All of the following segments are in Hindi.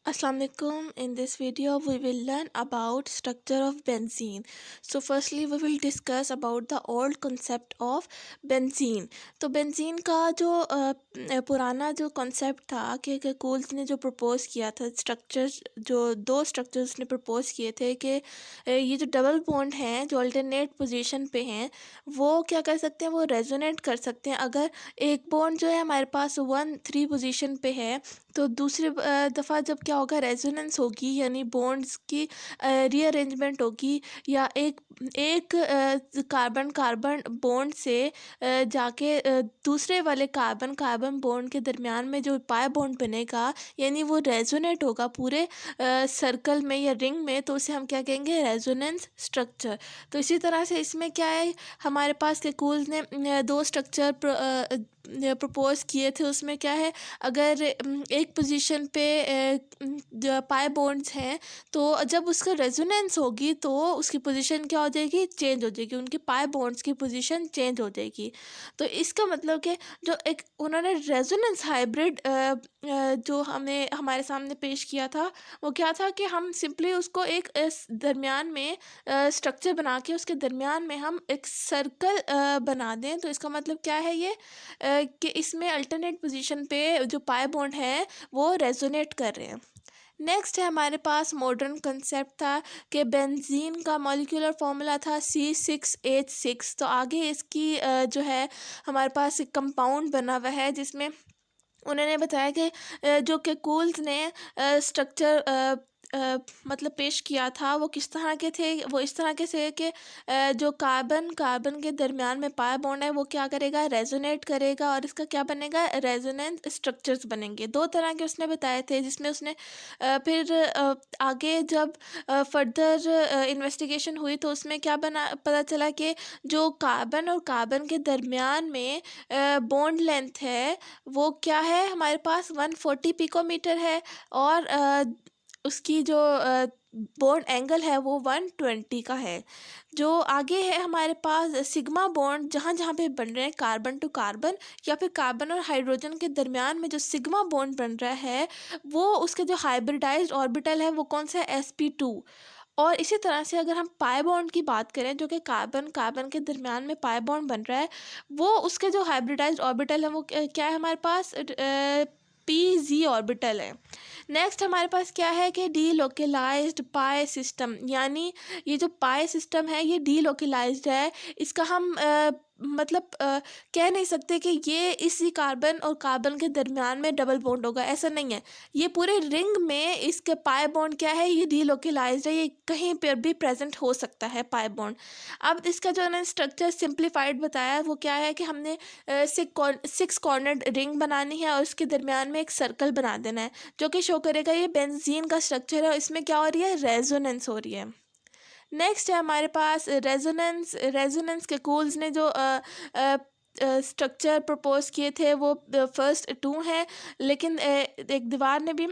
Assalamualaikum. In this video we will learn about structure of benzene. So firstly we will discuss about the old concept of benzene. तो बेंजीन का जो पुराना जो concept था कि कूल्स ने जो प्रपोज किया था स्ट्रक्चर्स जो दो स्ट्रक्चर्स ने प्रपोज किए थे कि ये जो डबल बॉन्ड हैं जो अल्टरनेट पोजीशन पे हैं वो क्या कर सकते हैं, वो रेजोनेट कर सकते हैं। अगर एक बॉन्ड जो है हमारे पास 1-3 पोजीशन पे है तो दूसरी दफ़ा जब क्या होगा, रेजोनेंस होगी यानी बॉन्ड्स की रीअरेंजमेंट होगी या एक एक कार्बन कार्बन बॉन्ड से जाके दूसरे वाले कार्बन कार्बन बॉन्ड के दरमियान में जो पाई बॉन्ड बनेगा यानी वो रेजोनेट होगा पूरे सर्कल में या रिंग में, तो उसे हम क्या कहेंगे, रेजोनेंस स्ट्रक्चर। तो इसी तरह से इसमें क्या है, हमारे पास केकूल्स ने दो स्ट्रक्चर प्रपोज किए थे। उसमें क्या है, अगर एक पोजीशन पे जो पाई बॉन्ड्स हैं तो जब उसका रेजोनेंस होगी तो उसकी पोजीशन क्या हो जाएगी, चेंज हो जाएगी, उनकी पाई बॉन्ड्स की पोजीशन चेंज हो जाएगी। तो इसका मतलब कि जो एक उन्होंने रेजोनेंस हाइब्रिड जो हमें हमारे सामने पेश किया था वो क्या था कि हम सिंपली उसको एक इस दरमियान में स्ट्रक्चर बना के उसके दरमियान में हम एक सर्कल बना दें। तो इसका मतलब क्या है ये कि इसमें अल्टरनेट पोजीशन पे जो पाई बॉन्ड है वो रेजोनेट कर रहे हैं। नेक्स्ट है हमारे पास मॉडर्न कंसेप्ट था कि बेंजीन का मॉलिक्यूलर फार्मूला था C6H6। तो आगे इसकी जो है हमारे पास एक कंपाउंड बना हुआ है जिसमें उन्होंने बताया कि जो केकूल्स ने स्ट्रक्चर मतलब पेश किया था वो किस तरह के थे। वो इस तरह के थे कि जो कार्बन कार्बन के दरमियान में पाई बॉन्ड है वो क्या करेगा, रेजोनेट करेगा और इसका क्या बनेगा, रेजोनेंस स्ट्रक्चर्स बनेंगे। दो तरह के उसने बताए थे जिसमें उसने फिर आगे जब फर्दर इन्वेस्टिगेशन हुई तो उसमें क्या बना, पता चला कि जो कार्बन और कार्बन के दरमियान में बॉन्ड लेंथ है वो क्या है, हमारे पास 140 पिकोमीटर है और उसकी जो बॉन्ड एंगल है वो 120 का है। जो आगे है हमारे पास सिग्मा बॉन्ड जहाँ जहाँ पे बन रहे हैं कार्बन टू कार्बन या फिर कार्बन और हाइड्रोजन के दरमियान में जो सिग्मा बॉन्ड बन रहा है वो उसके जो हाइब्रिडाइज्ड ऑर्बिटल है वो कौन सा है, sp2। और इसी तरह से अगर हम पाई बॉन्ड की बात करें जो कि कार्बन कार्बन के दरमियान में पाई बॉन्ड बन रहा है वो उसके जो हाइब्रिडाइज्ड ऑर्बिटल है वो क्या है हमारे पास, pz ऑर्बिटल है। नेक्स्ट हमारे पास क्या है कि डी लोकलाइज्ड पाई सिस्टम, यानी ये जो पाई सिस्टम है ये डी लोकलाइज्ड है। इसका हम मतलब कह नहीं सकते कि ये इसी कार्बन और कार्बन के दरमियान में डबल बॉन्ड होगा, ऐसा नहीं है। ये पूरे रिंग में इसके पाई बॉन्ड क्या है, ये डी लोकलाइज्ड है, ये कहीं पर भी प्रेजेंट हो सकता है पाई बॉन्ड। अब इसका जो है स्ट्रक्चर सिंप्लीफाइड बताया वो क्या है कि हमने 6 कॉर्नर्ड रिंग बनानी है और इसके दरमियान में एक सर्कल बना देना है जो कि शो करेगा ये बेंजीन का स्ट्रक्चर है और इसमें क्या हो रही है, रेजोनेंस हो रही है। नेक्स्ट है हमारे पास रेजोनेंस। रेजोनेंस के कूल्स ने जो स्ट्रक्चर प्रपोज किए थे वो फर्स्ट 2 हैं, लेकिन एक दीवार ने भी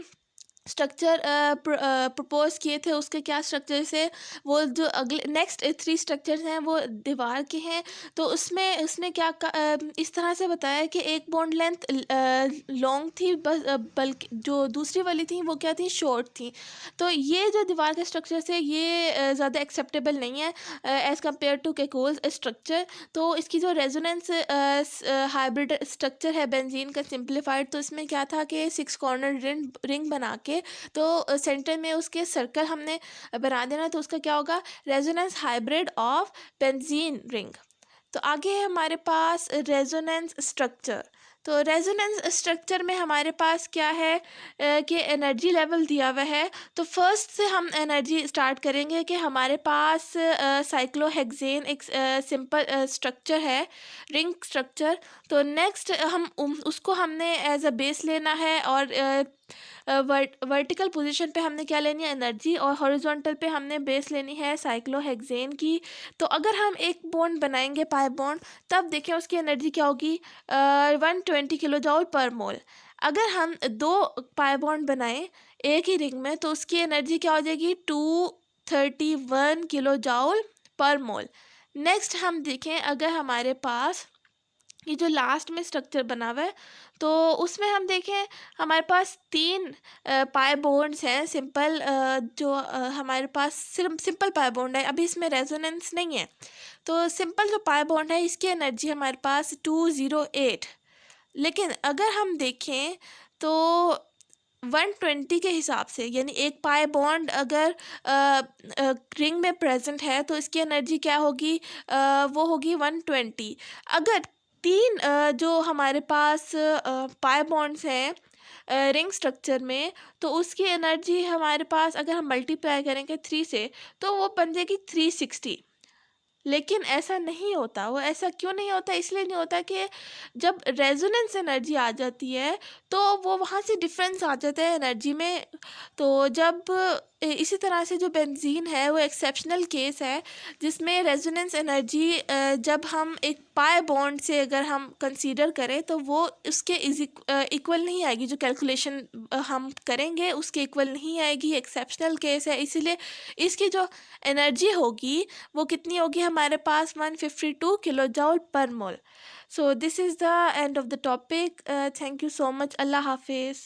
स्ट्रक्चर प्रपोज किए थे। उसके क्या स्ट्रक्चर से वो जो अगले नेक्स्ट 3 स्ट्रक्चर्स हैं वो दीवार के हैं। तो उसमें उसने क्या इस तरह से बताया कि एक बॉन्ड लेंथ लॉन्ग थी बस बल्कि जो दूसरी वाली थी वो क्या थी, शॉर्ट थी। तो ये जो दीवार के स्ट्रक्चर से ये ज़्यादा एक्सेप्टेबल नहीं है एज़ कम्पेयर टू केकोल्स स्ट्रक्चर। तो इसकी जो रेजोनेंस हाइब्रिड स्ट्रक्चर है बेंजीन का सिंप्लीफाइड, तो इसमें क्या था कि 6 कॉर्नर रिंग बना के तो सेंटर में उसके सर्कल हमने बना देना, तो उसका क्या होगा, resonance hybrid of benzene ring. तो आगे है हमारे पास रेजोनेंस स्ट्रक्चर। तो रेजोनेंस स्ट्रक्चर में हमारे पास क्या है कि एनर्जी लेवल दिया हुआ है। तो फर्स्ट से हम एनर्जी स्टार्ट करेंगे कि हमारे पास साइक्लोहेक्सेन एक सिंपल स्ट्रक्चर है, रिंग स्ट्रक्चर। तो नेक्स्ट हम उसको हमने एज अ बेस लेना है और वर्टिकल पोजीशन पे हमने क्या लेनी है, एनर्जी, और हॉरिजॉन्टल पे हमने बेस लेनी है साइक्लोहेक्सेन की। तो अगर हम एक बॉन्ड बनाएंगे पाई बॉन्ड तब देखें उसकी एनर्जी क्या होगी, 120 किलो जॉल पर मोल। अगर हम 2 पाई बॉन्ड बनाएं एक ही रिंग में तो उसकी एनर्जी क्या हो जाएगी, 231 किलो जॉल पर मोल। नेक्स्ट हम देखें अगर हमारे पास ये जो लास्ट में स्ट्रक्चर बना हुआ है तो उसमें हम देखें हमारे पास 3 पाई बॉन्ड्स हैं सिंपल, जो हमारे पास सिर्फ सिंपल पाई बॉन्ड है, अभी इसमें रेजोनेंस नहीं है। तो सिंपल जो पाई बॉन्ड है इसकी एनर्जी हमारे पास 208। लेकिन अगर हम देखें तो 120 के हिसाब से, यानी एक पाई बॉन्ड अगर रिंग में प्रेजेंट है तो इसकी एनर्जी क्या होगी, वो होगी 120। अगर 3 जो हमारे पास पाई बॉन्ड्स हैं रिंग स्ट्रक्चर में, तो उसकी एनर्जी हमारे पास अगर हम मल्टीप्लाई करेंगे 3 से तो वो बन जाएगी 360। लेकिन ऐसा नहीं होता। वो ऐसा क्यों नहीं होता? इसलिए नहीं होता कि जब रेजोनेंस एनर्जी आ जाती है तो वो वहाँ से डिफरेंस आ जाता है एनर्जी में। तो जब इसी तरह से जो बेंजीन है वो एक्सेप्शनल केस है जिसमें रेजोनेंस एनर्जी जब हम एक पाई बॉन्ड से अगर हम कंसीडर करें तो वो उसके इक्वल नहीं आएगी। जो कैलकुलेशन हम करेंगे उसके इक्वल नहीं आएगी, एक्सेप्शनल केस है। इसीलिए इसकी जो एनर्जी होगी वो कितनी होगी हमारे पास, 152 kilo joule per mole. So this is the end of the topic. Thank you so much. अल्लाह हाफिज़।